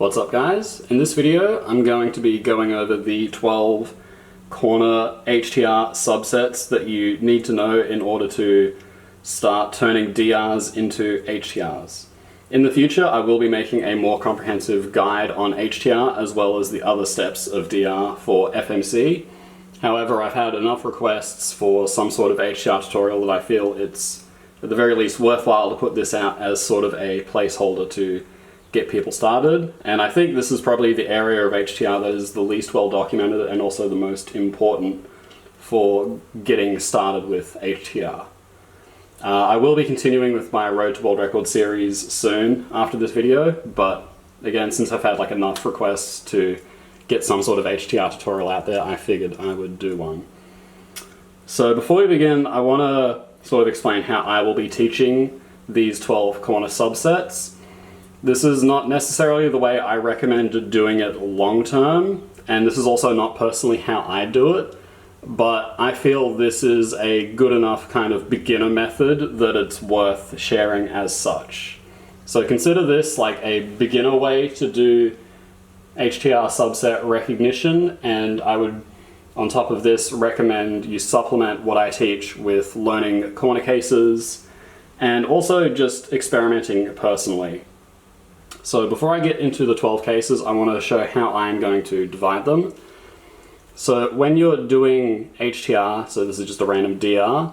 What's up guys? In this video I'm going to be going over the 12 corner HTR subsets that you need to know in order to start turning DRs into HTRs. In the future I will be making a more comprehensive guide on HTR as well as the other steps of DR for FMC. However, I've had enough requests for some sort of HTR tutorial that I feel it's at the very least worthwhile to put this out as sort of a placeholder to get people started. And I think this is probably the area of HTR that is the least well documented and also the most important for getting started with HTR. I will be continuing with my Road to World Record series soon after this video, but again, since I've had like enough requests to get some sort of HTR tutorial out there, I figured I would do one. So before we begin, I want to sort of explain how I will be teaching these 12 corner subsets. This is not necessarily the way I recommend doing it long term, and this is also not personally how I do it, but I feel this is a good enough kind of beginner method that it's worth sharing as such. So consider this like a beginner way to do HTR subset recognition, and I would, on top of this, recommend you supplement what I teach with learning corner cases and also just experimenting personally. So before I get into the 12 cases, I want to show how I'm going to divide them. So when you're doing HTR, so this is just a random DR,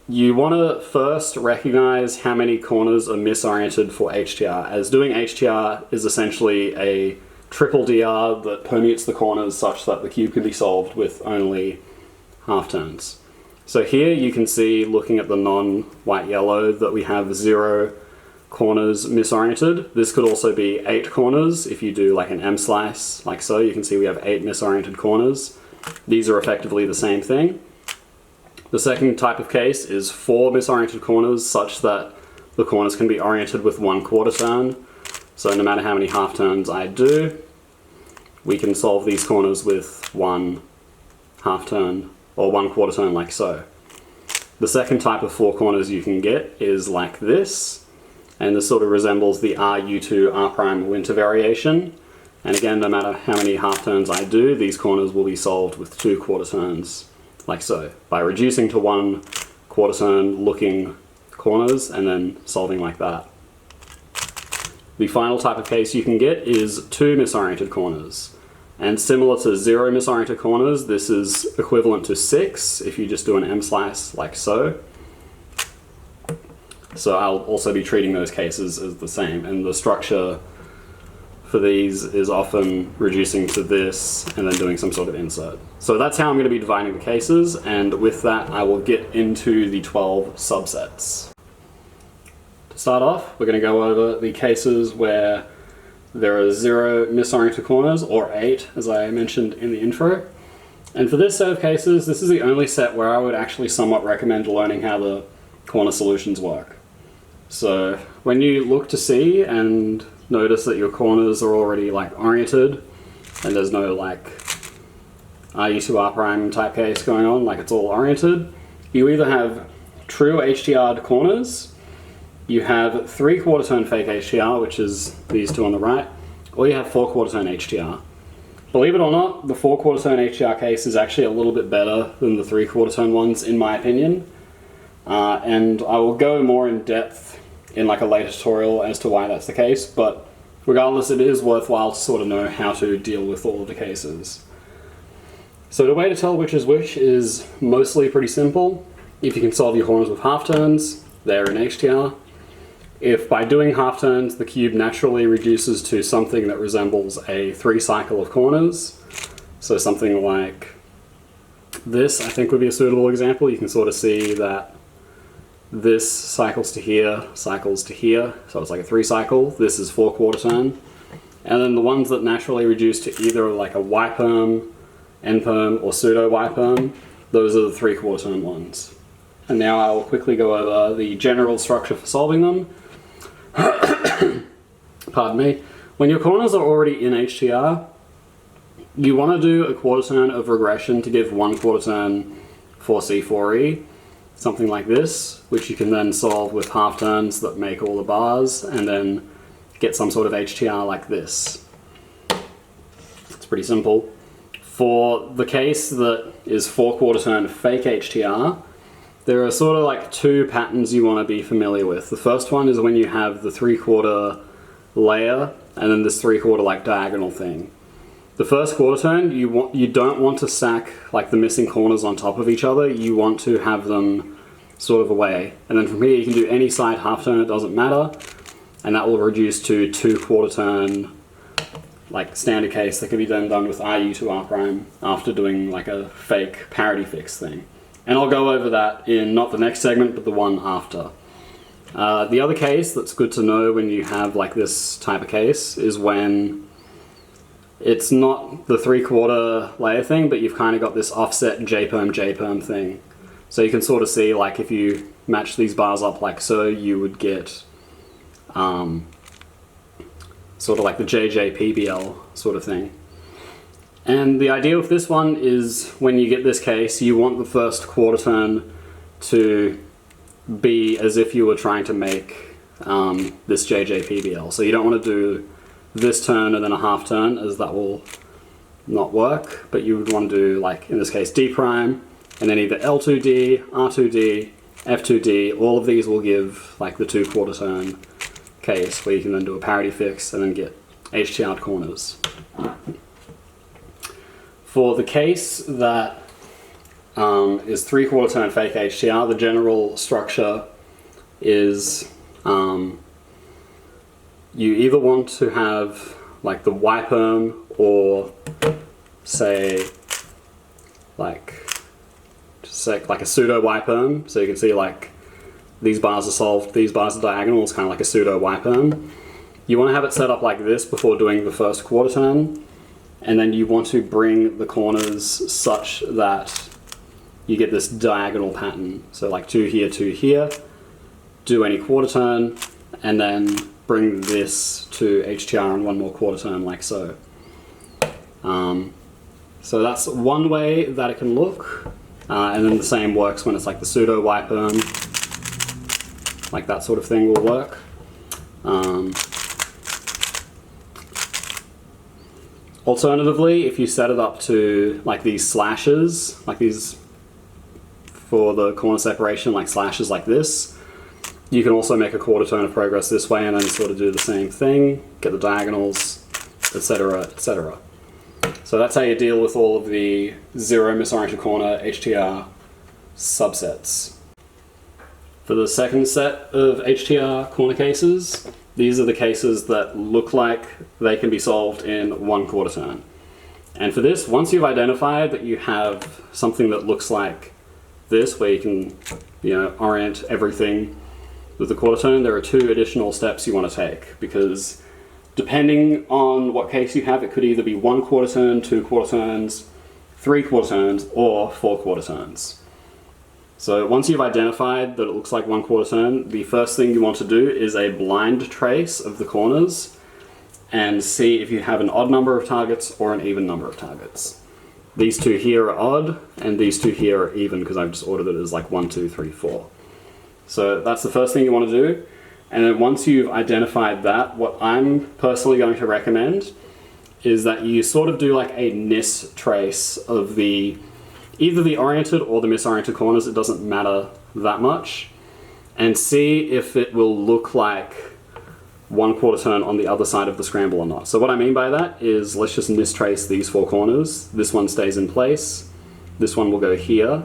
you want to first recognize how many corners are misoriented for HTR, as doing HTR is essentially a triple DR that permutes the corners such that the cube can be solved with only half turns. So here you can see, looking at the non-white yellow, that we have 0 corners misoriented. This could also be 8 corners if you do like an M slice, like so. You can see we have 8 misoriented corners. These are effectively the same thing. The second type of case is 4 misoriented corners such that the corners can be oriented with 1/4 turn. So no matter how many half turns I do, we can solve these corners with 1 half turn or 1/4 turn, like so. The second type of 4 corners you can get is like this. And this sort of resembles the RU2 R' winter variation. And again, no matter how many half turns I do, these corners will be solved with 2/4 turns, like so, by reducing to 1/4 turn looking corners and then solving like that. The final type of case you can get is 2 misoriented corners. And similar to 0 misoriented corners, this is equivalent to 6 if you just do an M slice like so. So I'll also be treating those cases as the same, and the structure for these is often reducing to this and then doing some sort of insert. So that's how I'm going to be dividing the cases, and with that I will get into the 12 subsets. To start off, we're going to go over the cases where there are 0 misoriented corners, or 8 as I mentioned in the intro. And for this set of cases, this is the only set where I would actually somewhat recommend learning how the corner solutions work. So when you look to see and notice that your corners are already like oriented and there's no like RU2 R' type case going on, like it's all oriented, you either have true HTR'd corners, you have 3/4 turn fake HTR, which is these two on the right, or you have 4/4 turn HTR. Believe it or not, the 4/4 turn HTR case is actually a little bit better than the 3/4 turn ones in my opinion. And I will go more in depth in like a later tutorial as to why that's the case, but regardless, it is worthwhile to sort of know how to deal with all of the cases. So the way to tell which is which is mostly pretty simple. If you can solve your corners with half turns, they're in HTR. If by doing half turns the cube naturally reduces to something that resembles a 3 cycle of corners, so something like this I think would be a suitable example. You can sort of see that this cycles to here, so it's like a 3 cycle. This is 4/4 turn. And then the ones that naturally reduce to either like a Y-perm, N-perm, or pseudo Y-perm, those are the 3/4 turn ones. And now I will quickly go over the general structure for solving them. Pardon me. When your corners are already in HTR, you want to do a 1/4 turn of regression to give 1/4 turn 4C, 4E. Something like this, which you can then solve with half turns that make all the bars, and then get some sort of HTR like this. It's pretty simple. For the case that is 4/4 turn fake HTR, there are sort of like two patterns you want to be familiar with. The first one is when you have the 3/4 layer and then this 3/4 like diagonal thing. The first quarter turn, you don't want to stack like the missing corners on top of each other. You want to have them sort of away. And then from here you can do any side half turn, it doesn't matter. And that will reduce to 2/4 turn like standard case that can be then done with RU to R prime after doing like a fake parity fix thing. And I'll go over that in not the next segment, but the one after. The other case that's good to know when you have like this type of case is when it's not the 3/4 layer thing, but you've kind of got this offset J-perm thing. So you can sort of see like if you match these bars up like so, you would get sort of like the JJPBL sort of thing. And the idea with this one is when you get this case, you want the first quarter turn to be as if you were trying to make this JJPBL. So you don't want to do this turn and then a half turn, as that will not work, but you would want to do like in this case D prime and then either L2D, R2D, F2D. All of these will give like the 2/4 turn case where you can then do a parity fix and then get HTR'd corners. For the case that is 3/4 turn fake HTR, the general structure is you either want to have like the Y-perm or say like a pseudo Y-perm. So you can see like these bars are solved, these bars are diagonal, it's kind of like a pseudo Y-perm. You want to have it set up like this before doing the first quarter turn, and then you want to bring the corners such that you get this diagonal pattern. So like 2 here, do any quarter turn, and then bring this to HTR and one more quarter turn like so. So that's one way that it can look, and then the same works when it's like the pseudo Y-perm, like that sort of thing will work. Alternatively, if you set it up to like these slashes, like these for the corner separation, like slashes like this, you can also make a quarter turn of progress this way and then sort of do the same thing, get the diagonals, etc., etc. So that's how you deal with all of the 0 misoriented corner HTR subsets. For the second set of HTR corner cases, these are the cases that look like they can be solved in 1/4 turn. And for this, once you've identified that you have something that looks like this, where you can, orient everything with the quarter turn, there are 2 additional steps you want to take, because depending on what case you have, it could either be 1/4 turn, 2/4 turns, 3/4 turns, or 4/4 turns. So once you've identified that it looks like 1/4 turn, the first thing you want to do is a blind trace of the corners and see if you have an odd number of targets or an even number of targets. These 2 here are odd, and these 2 here are even, because I've just ordered it as like 1, 2, 3, 4. So that's the first thing you want to do. And then once you've identified that, what I'm personally going to recommend is that you sort of do like a NIS trace of either the oriented or the misoriented corners, it doesn't matter that much, and see if it will look like 1/4 turn on the other side of the scramble or not. So what I mean by that is, let's just NIS trace these 4 corners. This one stays in place, this one will go here,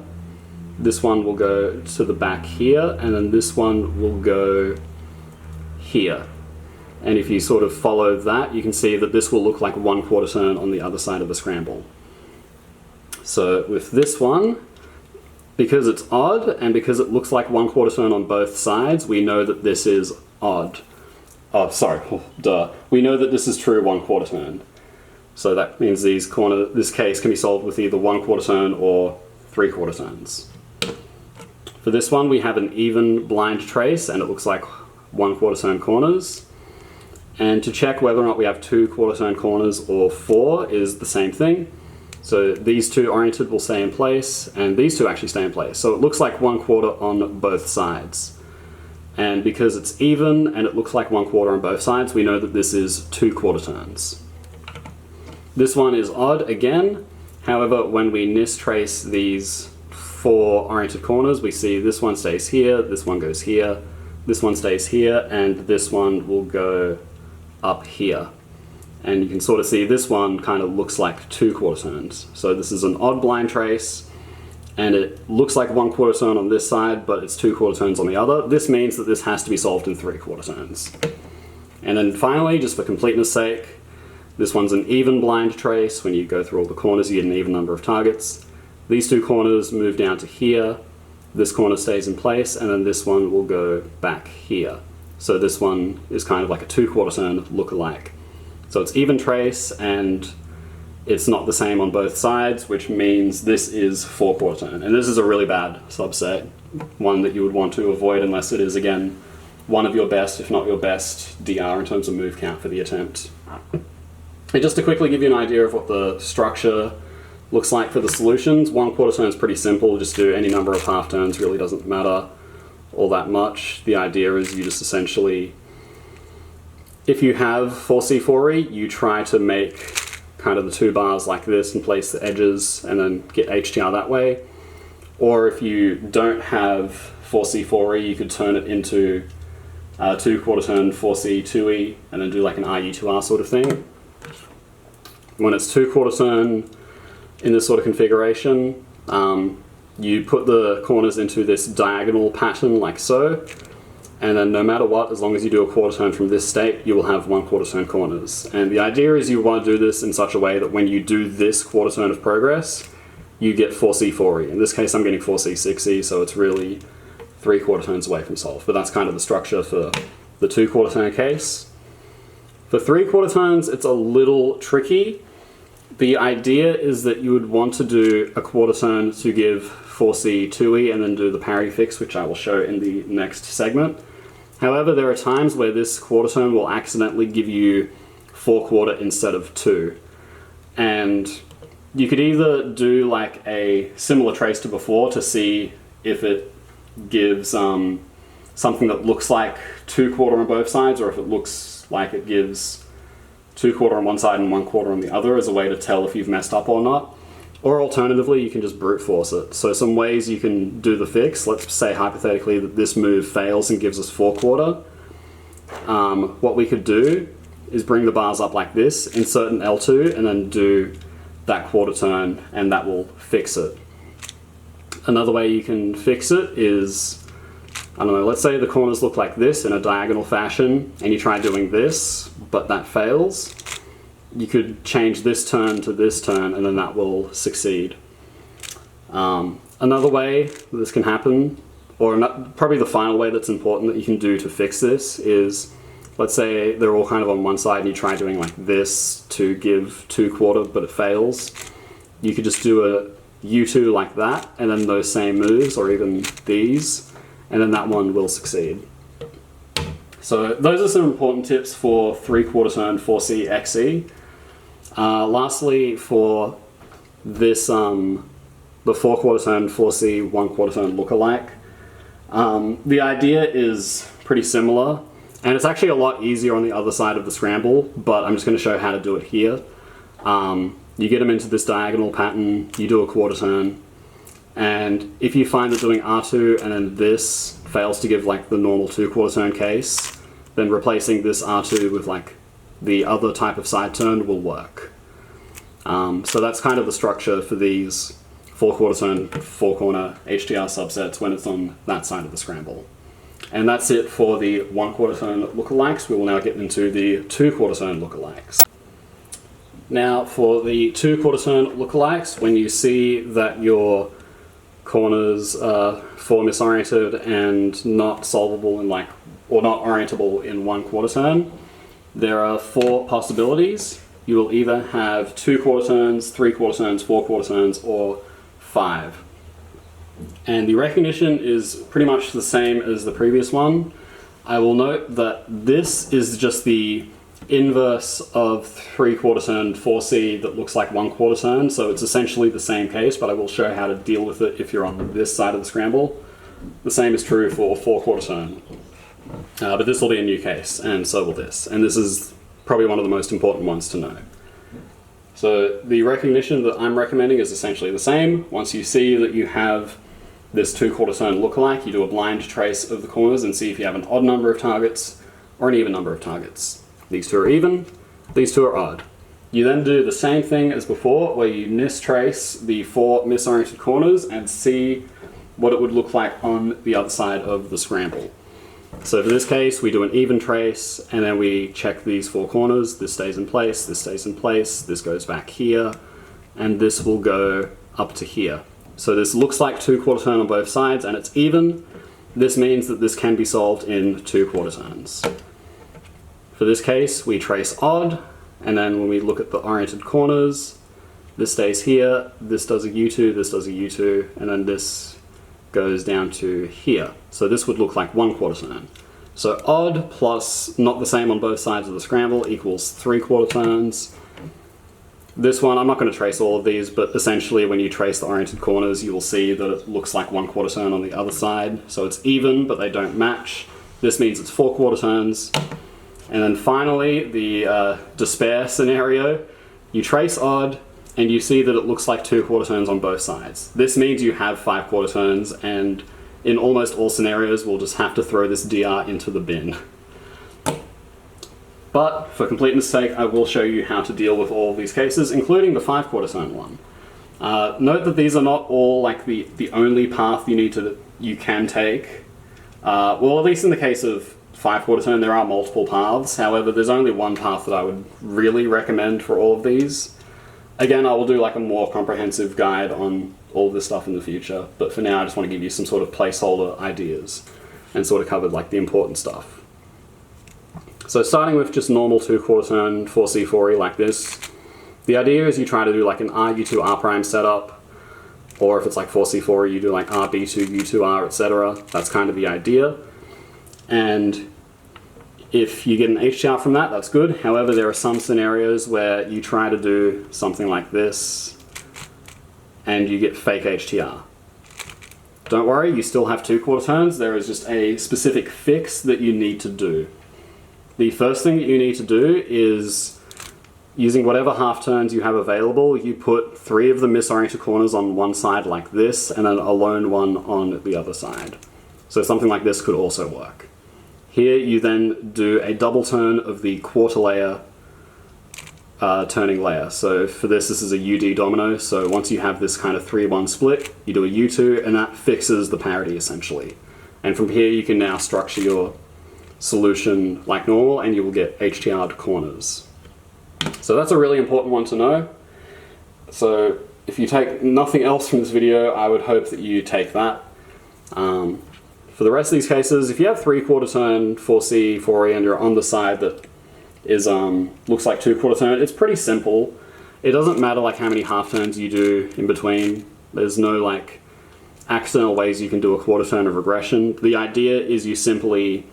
this one will go to the back here, and then this one will go here. And if you sort of follow that, you can see that this will look like 1/4 turn on the other side of the scramble. So with this one, because it's odd and because it looks like 1/4 turn on both sides, we know that this is odd. Oh, sorry, duh. We know that this is true 1/4 turn. So that means this case can be solved with either 1/4 turn or 3/4 turns. For this one, we have an even blind trace and it looks like 1/4 turn corners. And to check whether or not we have 2 quarter turn corners or 4 is the same thing. So these 2 oriented will stay in place, and these 2 actually stay in place. So it looks like 1/4 on both sides. And because it's even and it looks like 1/4 on both sides, we know that this is 2 quarter turns. This one is odd again. However, when we nis trace these 4 oriented corners, we see this one stays here, this one goes here, this one stays here, and this one will go up here. And you can sort of see this one kind of looks like 2 quarter turns. So this is an odd blind trace, and it looks like 1/4 turn on this side, but it's 2 quarter turns on the other. This means that this has to be solved in 3 quarter turns. And then finally, just for completeness sake, this one's an even blind trace. When you go through all the corners, you get an even number of targets. These 2 corners move down to here, this corner stays in place, and then this one will go back here. So this one is kind of like a 2 quarter turn look-alike. So it's even trace, and it's not the same on both sides, which means this is 4 quarter turn. And this is a really bad subset, one that you would want to avoid unless it is, again, one of your best, if not your best, DR in terms of move count for the attempt. And just to quickly give you an idea of what the structure looks like for the solutions, 1/4 turn is pretty simple. Just do any number of half turns, really doesn't matter all that much. The idea is you just essentially, if you have 4C4E, you try to make kind of the 2 bars like this and place the edges and then get HTR that way. Or if you don't have 4C4E, you could turn it into 2 quarter turn 4C2E and then do like an RU2R sort of thing. When it's 2 quarter turn in this sort of configuration, you put the corners into this diagonal pattern like so, and then no matter what, as long as you do a quarter turn from this state, you will have 1/4 turn corners. And the idea is you want to do this in such a way that when you do this quarter turn of progress, you get 4C4E. In this case, I'm getting 4C6E, so it's really 3 quarter turns away from solve. But that's kind of the structure for the 2 quarter turn case. For 3 quarter turns, it's a little tricky. The idea is that you would want to do a quarter turn to give 4C2E and then do the parity fix, which I will show in the next segment. However, there are times where this quarter turn will accidentally give you 4 quarter instead of 2. And you could either do like a similar trace to before to see if it gives something that looks like 2 quarter on both sides, or if it looks like it gives 2 quarter on one side and 1 quarter on the other as a way to tell if you've messed up or not. Or alternatively, you can just brute force it. So some ways you can do the fix, let's say hypothetically that this move fails and gives us 4 quarter. What we could do is bring the bars up like this, insert an L2, and then do that quarter turn, and that will fix it. Another way you can fix it is, I don't know, let's say the corners look like this in a diagonal fashion, and you try doing this, but that fails. You could change this turn to this turn, and then that will succeed. Another way that this can happen, or probably the final way that's important that you can do to fix this is, let's say they're all kind of on one side and you try doing like this to give 2 quarter, but it fails. You could just do a U2 like that, and then those same moves, or even these, and then that one will succeed. So those are some important tips for 3 quarter turn 4C XE. Lastly, for this, the 4 quarter turn 4C 1 quarter turn lookalike, the idea is pretty similar, and it's actually a lot easier on the other side of the scramble, but I'm just going to show how to do it here. You get them into this diagonal pattern, you do a quarter turn, and if you find that doing R2 and then this fails to give like the normal 2 quarter turn case, then replacing this R2 with like the other type of side turn will work. So that's kind of the structure for these 4 quarter turn, 4 corner HTR subsets when it's on that side of the scramble. And that's it for the 1 quarter turn lookalikes. We will now get into the 2 quarter turn lookalikes. Now for the 2 quarter turn lookalikes, when you see that your corners are 4 misoriented and not solvable in like, or not orientable in 1 quarter turn, there are 4 possibilities. You will either have 2 quarter turns, 3 quarter turns, 4 quarter turns, or 5. And the recognition is pretty much the same as the previous one. I will note that this is just the inverse of 3 quarter turn 4C that looks like 1 quarter turn, so it's essentially the same case, but I will show how to deal with it if you're on this side of the scramble. The same is true for 4 quarter turn. But this will be a new case, and so will this. And this is probably one of the most important ones to know. So the recognition that I'm recommending is essentially the same. Once you see that you have this 2/4 turn lookalike, you do a blind trace of the corners and see if you have an odd number of targets or an even number of targets. These two are even, these two are odd. You then do the same thing as before, where you mistrace the 4 misoriented corners and see what it would look like on the other side of the scramble. So for this case, we do an even trace, and then we check these 4 corners. This stays in place, this stays in place, this goes back here, and this will go up to here. So this looks like 2/4 turn on both sides, and it's even. This means that this can be solved in 2/4 turns. For this case, we trace odd, and then when we look at the oriented corners, this stays here, this does a U2, this does a U2, and then this goes down to here. So this would look like 1/4 turn. So odd plus not the same on both sides of the scramble equals 3/4 turns. This one, I'm not going to trace all of these, but essentially when you trace the oriented corners, you will see that it looks like 1/4 turn on the other side. So it's even, but they don't match. This means it's 4/4 turns. And then finally, the despair scenario, you trace odd, and you see that it looks like 2/4 turns on both sides. This means you have 5/4 turns, and in almost all scenarios, we'll just have to throw this DR into the bin. But for completeness sake, I will show you how to deal with all of these cases, including the 5/4 turn one. Note that these are not all like the only path you can take. Well, at least in the case of 5/4 turn, there are multiple paths. However, there's only one path that I would really recommend for all of these. Again, I will do like a more comprehensive guide on all of this stuff in the future, but for now I just want to give you some sort of placeholder ideas and sort of covered like the important stuff. So starting with just normal 2/4 turn 4C4E like this, the idea is you try to do like an RU2 R prime setup, or if it's like 4C4E, you do like RB2, U2R, etc. That's kind of the idea. And if you get an HTR from that, that's good. However, there are some scenarios where you try to do something like this and you get fake HTR. Don't worry, you still have 2/4 turns. There is just a specific fix that you need to do. The first thing that you need to do is, using whatever half turns you have available, you put 3 of the misoriented corners on one side like this, and then a lone one on the other side. So something like this could also work. Here you then do a double turn of the quarter layer turning layer. So for this is a UD domino. So once you have this kind of 3-1 split, you do a U2, and that fixes the parity essentially. And from here you can now structure your solution like normal, and you will get HTR'd corners. So that's a really important one to know. So if you take nothing else from this video, I would hope that you take that. For the rest of these cases, if you have 3/4 turn 4C, 4E, and you're on the side that is looks like 2/4 turn, it's pretty simple. It doesn't matter like how many half turns you do in between. There's no like accidental ways you can do a 1/4 turn of regression. The idea is you simply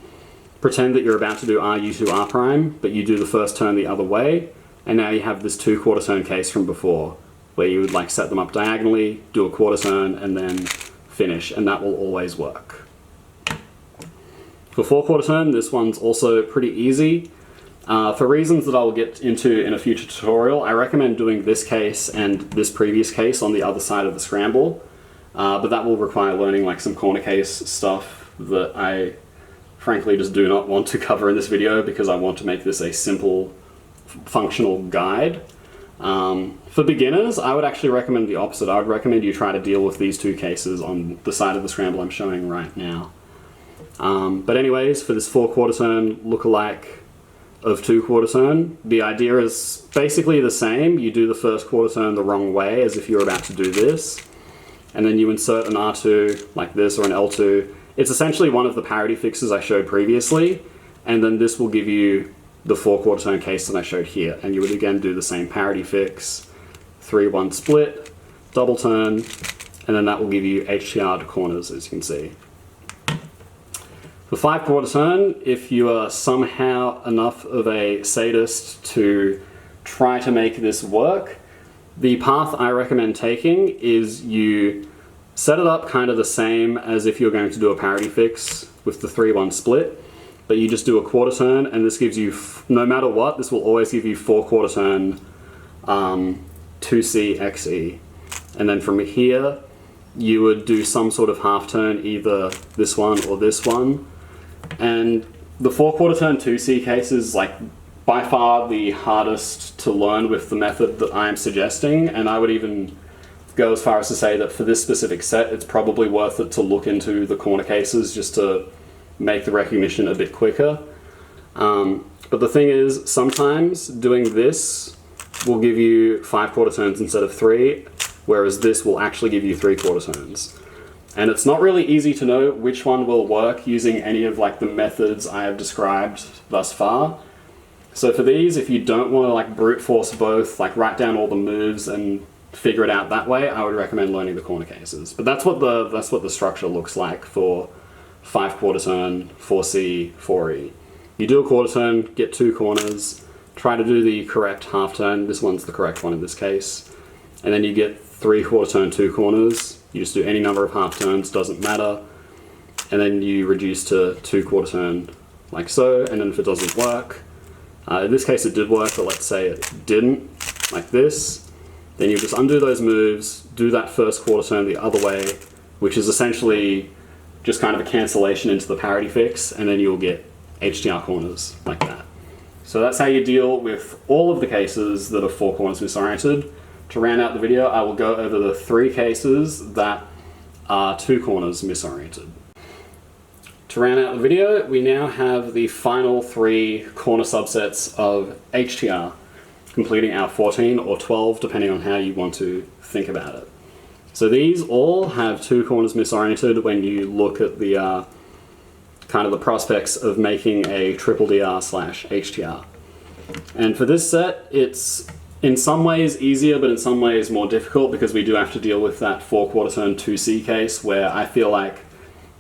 pretend that you're about to do RU2 R prime, but you do the first turn the other way, and now you have this 2/4 turn case from before, where you would like set them up diagonally, do a 1/4 turn, and then finish, and that will always work. For 4/4 turn, this one's also pretty easy. For reasons that I'll get into in a future tutorial, I recommend doing this case and this previous case on the other side of the scramble, but that will require learning like some corner case stuff that I frankly just do not want to cover in this video because I want to make this a simple functional guide. For beginners, I would actually recommend the opposite. I would recommend you try to deal with these 2 cases on the side of the scramble I'm showing right now. But anyways, for this 4/4 turn lookalike of 2/4 turn, the idea is basically the same. You do the first 1/4 turn the wrong way as if you're about to do this, and then you insert an R2 like this or an L2. It's essentially one of the parity fixes I showed previously, and then this will give you the 4/4 turn case that I showed here, and you would again do the same parity fix, 3-1 split, double turn, and then that will give you HTR'd corners, as you can see. For 5/4 turn, if you are somehow enough of a sadist to try to make this work, the path I recommend taking is you set it up kind of the same as if you're going to do a parity fix with the 3-1 split. but you just do a quarter turn, and this gives you, no matter what, this will always give you 4 quarter turn 2C XE. And then from here, you would do some sort of half turn, either this one or this one. And the 4 quarter turn 2C case is like by far the hardest to learn with the method that I am suggesting, and I would even go as far as to say that for this specific set, it's probably worth it to look into the corner cases just to make the recognition a bit quicker. But the thing is, sometimes doing this will give you 5 quarter turns instead of 3, whereas this will actually give you 3 quarter turns. And it's not really easy to know which one will work using any of like the methods I have described thus far. So for these, if you don't want to like brute force both, like write down all the moves and figure it out that way, I would recommend learning the corner cases. But that's what the structure looks like for 5 quarter turn, 4C, 4E. You do a quarter turn, get 2 corners, try to do the correct half turn. This one's the correct one in this case. And then you get 3 quarter turn, 2 corners. You just do any number of half turns, doesn't matter. And then you reduce to 2 quarter turn like so. And then if it doesn't work, in this case it did work, but let's say it didn't, like this, then you just undo those moves, do that first quarter turn the other way, which is essentially just kind of a cancellation into the parity fix, and then you'll get HTR corners like that. So that's how you deal with all of the cases that are 4 corners misoriented. To round out the video, I will go over the 3 cases that are 2 corners misoriented. To round out the video, we now have the final 3 corner subsets of HTR, completing our 14 or 12, depending on how you want to think about it. So these all have 2 corners misoriented when you look at the kind of the prospects of making a triple DR/HTR. And for this set, it's in some ways easier, but in some ways more difficult, because we do have to deal with that 4 quarter turn 2C case, where I feel like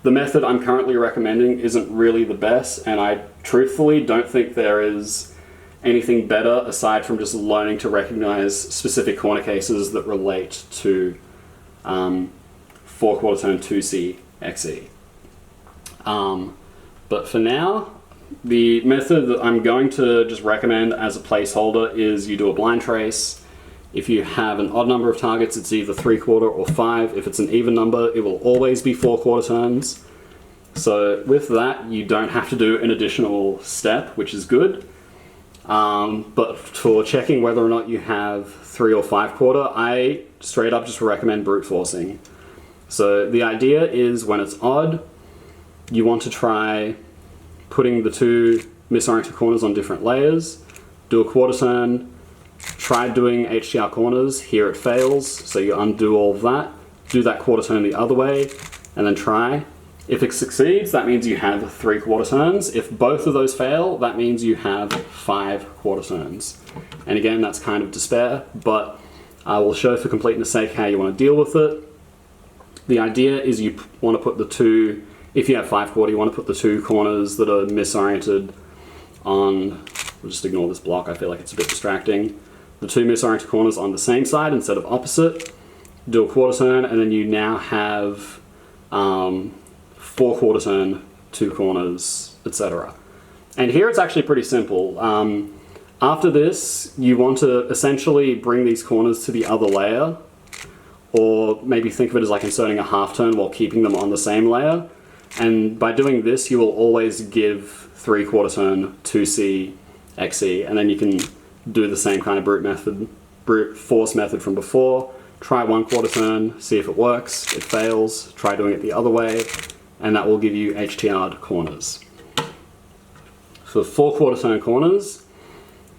the method I'm currently recommending isn't really the best, and I truthfully don't think there is anything better aside from just learning to recognize specific corner cases that relate to 4 quarter turn 2C XE. But for now, the method that I'm going to just recommend as a placeholder is you do a blind trace. If you have an odd number of targets, it's either 3 quarter or 5. If it's an even number, it will always be 4 quarter turns. So with that, you don't have to do an additional step, which is good. But for checking whether or not you have 3 or 5 quarter, I straight up just recommend brute forcing. So the idea is, when it's odd, you want to try putting the 2 misoriented corners on different layers, do a quarter turn, try doing HTR corners. Here it fails, so you undo all of that, do that quarter turn the other way, and then try. If it succeeds, that means you have 3 quarter turns. If both of those fail, that means you have 5 quarter turns. And again, that's kind of despair, but I will show for completeness sake how you want to deal with it. The idea is you want to put the 2, if you have 5 quarter, you want to put the 2 corners that are misoriented on, we'll just ignore this block, I feel like it's a bit distracting. The 2 misoriented corners on the same side instead of opposite, do a quarter turn, and then you now have 4 quarter turn, 2 corners, etc. And here it's actually pretty simple. After this, you want to essentially bring these corners to the other layer, or maybe think of it as like inserting a half turn while keeping them on the same layer. And by doing this, you will always give 3 quarter turn 2C XE, and then you can do the same kind of brute force method from before. Try 1 quarter turn, see if it works. It fails, try doing it the other way, and that will give you HTR'd corners. For 4 quarter turn corners,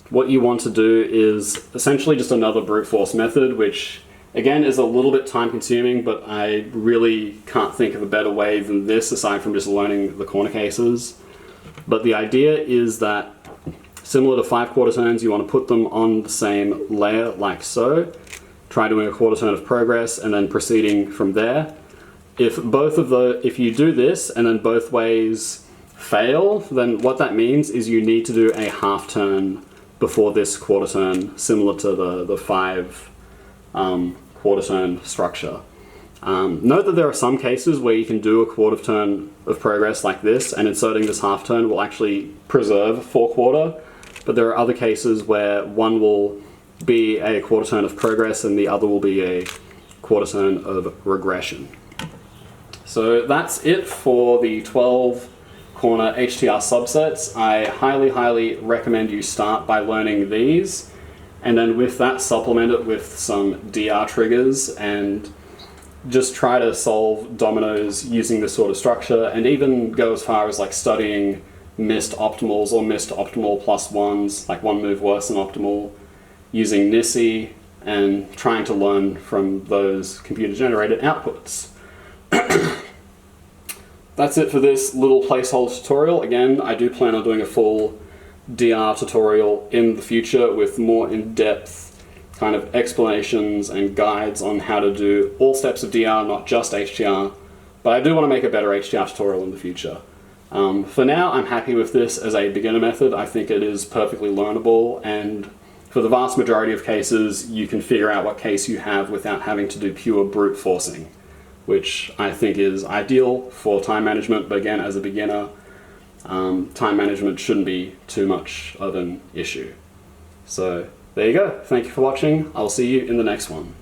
what you want to do is essentially just another brute force method, which again is a little bit time consuming, but I really can't think of a better way than this aside from just learning the corner cases. But the idea is that, similar to 5 quarter turns, you want to put them on the same layer like so. Try doing a quarter turn of progress and then proceeding from there. If you do this and then both ways fail, then what that means is you need to do a half turn before this quarter turn, similar to the 5 quarter turn structure. Note that there are some cases where you can do a quarter turn of progress like this, and inserting this half turn will actually preserve 4/4, but there are other cases where one will be a quarter turn of progress and the other will be a quarter turn of regression. So that's it for the 12 corner HTR subsets. I highly recommend you start by learning these, and then with that supplement it with some DR triggers, and just try to solve dominoes using this sort of structure, and even go as far as like studying missed optimals or missed optimal plus ones, like one move worse than optimal, using NISI and trying to learn from those computer generated outputs. That's it for this little placeholder tutorial. Again, I do plan on doing a full DR tutorial in the future with more in-depth kind of explanations and guides on how to do all steps of DR, not just HTR, but I do want to make a better HTR tutorial in the future. For now, I'm happy with this as a beginner method. I think it is perfectly learnable, and for the vast majority of cases, you can figure out what case you have without having to do pure brute forcing, which I think is ideal for time management, but again, as a beginner, time management shouldn't be too much of an issue. So there you go. Thank you for watching. I'll see you in the next one.